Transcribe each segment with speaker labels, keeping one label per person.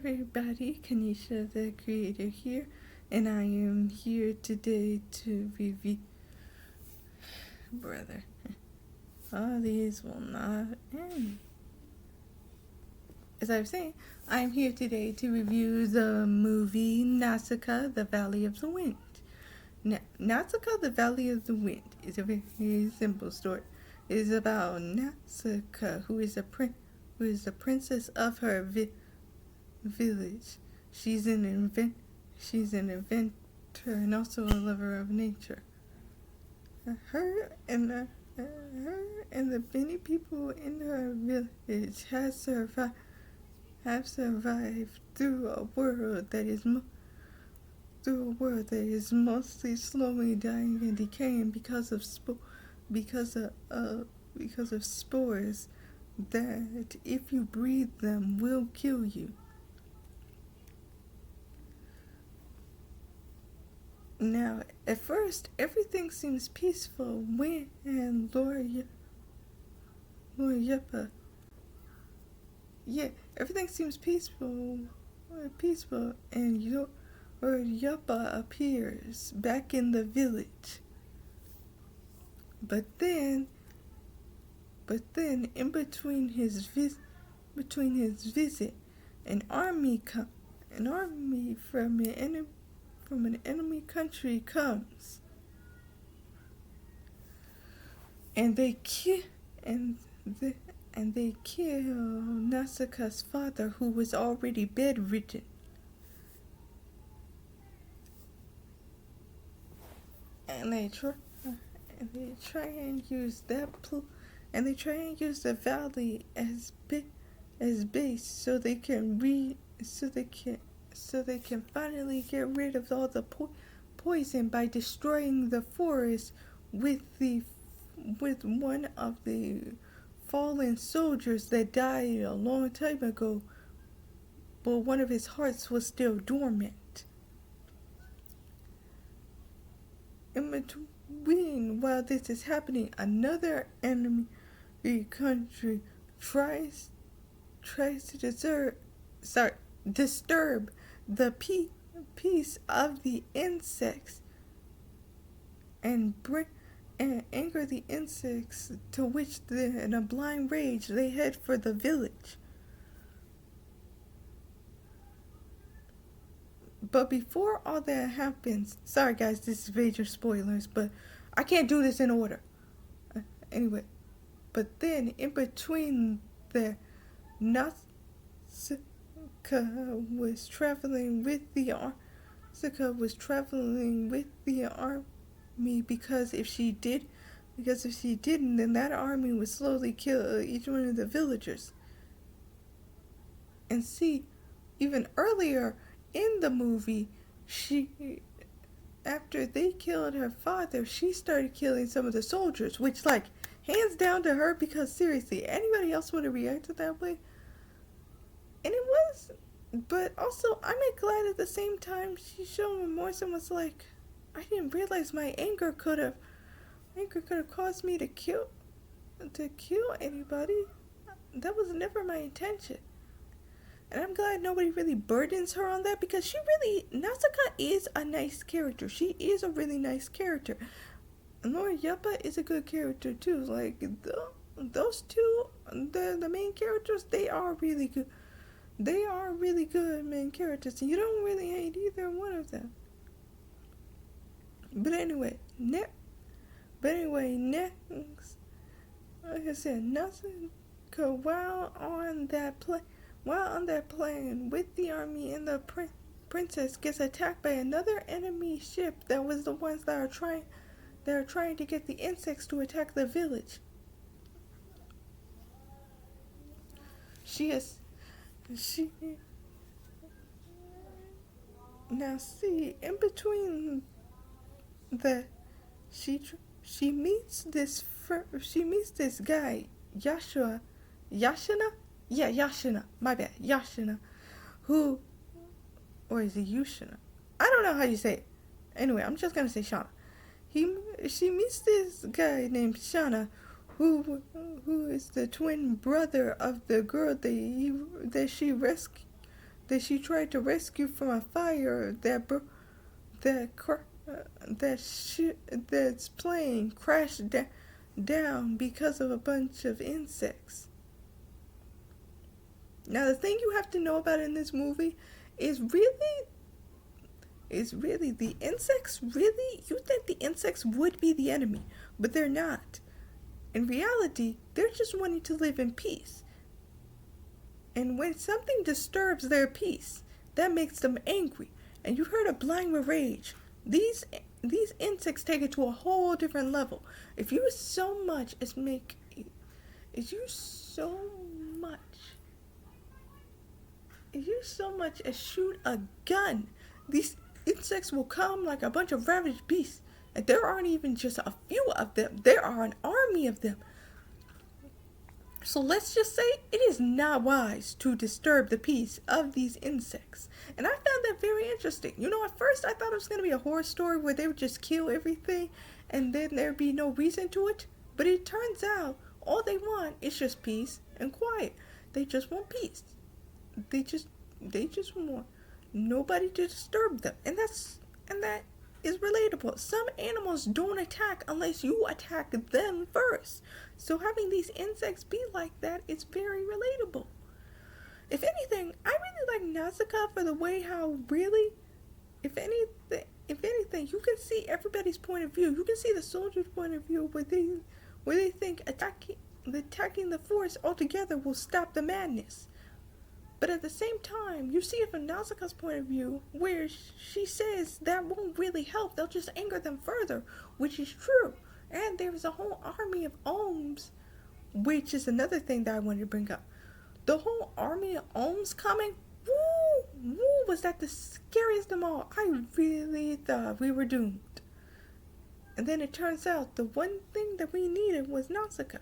Speaker 1: everybody, Kanisha the creator here, and I am here today to review. Brother, all these will not end. As I was saying, I am here today to review the movie Nausicaa, The Valley of the Wind. Nausicaa, The Valley of the Wind is a very simple story. It is about Nausicaa, who is the princess of her village. She's an inventor and also a lover of nature. Her and the many people in her village have survived through a world that is mostly slowly dying and decaying because of spores that, if you breathe them, will kill you. Now, at first, everything seems peaceful when Lord Yuppa. Yeah, everything seems peaceful, and Lord Yuppa appears back in the village. But then, in between his visit, an army from an enemy country comes, and they kill Nausicaa's father, who was already bedridden. And they try and use the valley as base so they can finally get rid of all the poison by destroying the forest with one of the fallen soldiers that died a long time ago, but one of his hearts was still dormant. In between, while this is happening, another enemy country tries to disturb the peace of the insects and anger the insects, to which in a blind rage they head for the village. But before all that happens, sorry guys, this is major spoilers, but I can't do this in order. Anyway, but then in between there, Nausicaa was traveling with the army, because if she didn't, then that army would slowly kill each one of the villagers. And see, even earlier in the movie, after they killed her father, she started killing some of the soldiers, which, like, hands down to her, because seriously, anybody else would have reacted that way. And it was, but also, I'm glad at the same time she showed remorse and was like, I didn't realize my anger could have caused me to kill anybody. That was never my intention. And I'm glad nobody really burdens her on that, because Nausicaa is a nice character. She is a really nice character. And Lord Yuppa is a good character too. Like, those two, the main characters, they are really good. They are really good main characters, and you don't really hate either one of them. But anyway, next, like I said, Nausicaa, while on that plane with the army and the princess, gets attacked by another enemy ship that was the ones that are trying to get the insects to attack the village. Now see, in between that, she meets this guy, Yashina, my bad, Yashina, who, or is it Yushina? I don't know how you say it. Anyway, I'm just gonna say Shauna. She meets this guy named Shauna, who is the twin brother of the girl that she rescued that she tried to rescue from a fire that's plane crashed down because of a bunch of insects. Now the thing you have to know about in this movie is really the insects. Really, you think the insects would be the enemy, but they're not. In reality, they're just wanting to live in peace. And when something disturbs their peace, that makes them angry. And you heard of blind with rage. These insects take it to a whole different level. If you so much as shoot a gun, these insects will come like a bunch of ravaged beasts. And there aren't even just a few of them. There are an army of them. So let's just say it is not wise to disturb the peace of these insects. And I found that very interesting. You know, at first I thought it was going to be a horror story where they would just kill everything and then there'd be no reason to it. But it turns out all they want is just peace and quiet. They just want peace. They just want nobody to disturb them. And that is relatable. Some animals don't attack unless you attack them first. So having these insects be like that is very relatable. If anything, I really like Nausicaa for the way how really, if anything, you can see everybody's point of view. You can see the soldier's point of view where they think attacking the forest altogether will stop the madness. But at the same time, you see it from Nausicaa's point of view, where she says that won't really help. They'll just anger them further, which is true. And there is a whole army of Ohms, which is another thing that I wanted to bring up. The whole army of Ohms coming, was that the scariest of them all. I really thought we were doomed. And then it turns out the one thing that we needed was Nausicaa.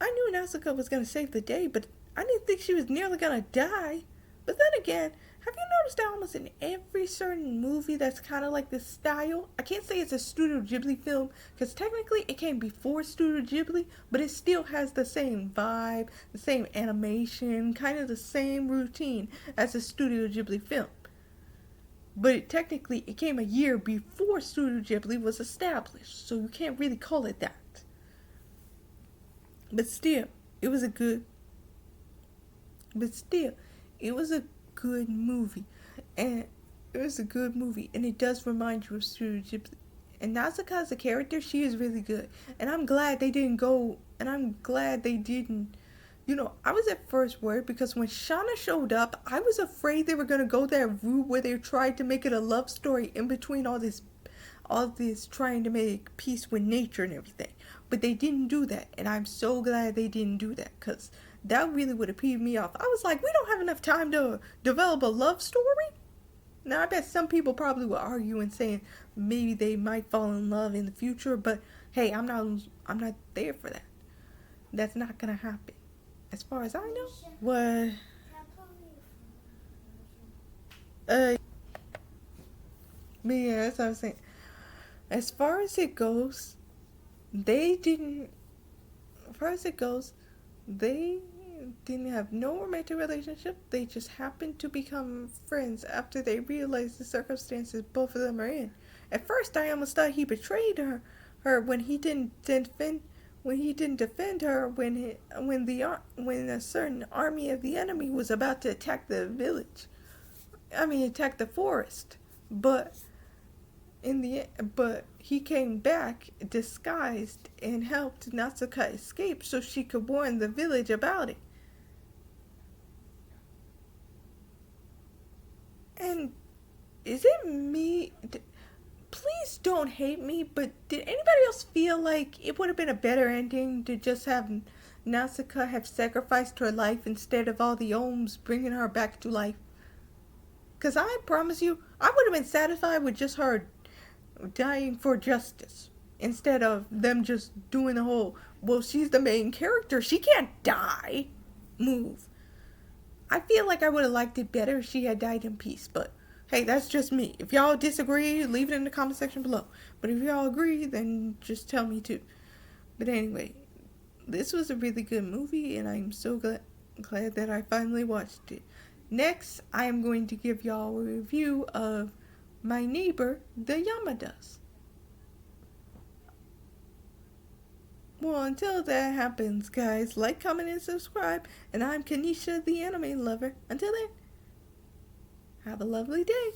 Speaker 1: I knew Nausicaa was going to save the day, but I didn't think she was nearly gonna die. But then again, have you noticed that almost in every certain movie that's kind of like this style? I can't say it's a Studio Ghibli film, because technically it came before Studio Ghibli, but it still has the same vibe, the same animation, kind of the same routine as a Studio Ghibli film. But technically it came a year before Studio Ghibli was established, so you can't really call it that. But still, it was a good movie. And it does remind you of Studio Ghibli. And Nausicaa as a character, she is really good. And I'm glad they didn't, I was at first worried because when Shauna showed up, I was afraid they were going to go that route where they tried to make it a love story in between all this trying to make peace with nature and everything. But they didn't do that. And I'm so glad they didn't do that, because that really would have peeved me off. I was like, we don't have enough time to develop a love story? Now, I bet some people probably will argue and saying maybe they might fall in love in the future, but hey, I'm not there for that. That's not gonna happen. As far as I know. What? But yeah, that's what I was saying. As far as it goes, they didn't have no romantic relationship. They just happened to become friends after they realized the circumstances both of them are in. At first, I almost thought he betrayed her when he didn't defend her when a certain army of the enemy was about to attack the village. Attack the forest. But he came back disguised and helped Nausicaa escape so she could warn the village about it. And is it me? Please don't hate me, but did anybody else feel like it would have been a better ending to just have Nausicaa have sacrificed her life instead of all the Ohms bringing her back to life? Because I promise you, I would have been satisfied with just her dying for justice instead of them just doing the whole, well, she's the main character, she can't die move. I feel like I would have liked it better if she had died in peace, but hey, that's just me. If y'all disagree, leave it in the comment section below. But if y'all agree, then just tell me too. But anyway, this was a really good movie, and I'm so glad that I finally watched it. Next, I am going to give y'all a review of my neighbor, the Yamadas. Well, until that happens, guys, like, comment, and subscribe. And I'm Kanisha, the anime lover. Until then, have a lovely day.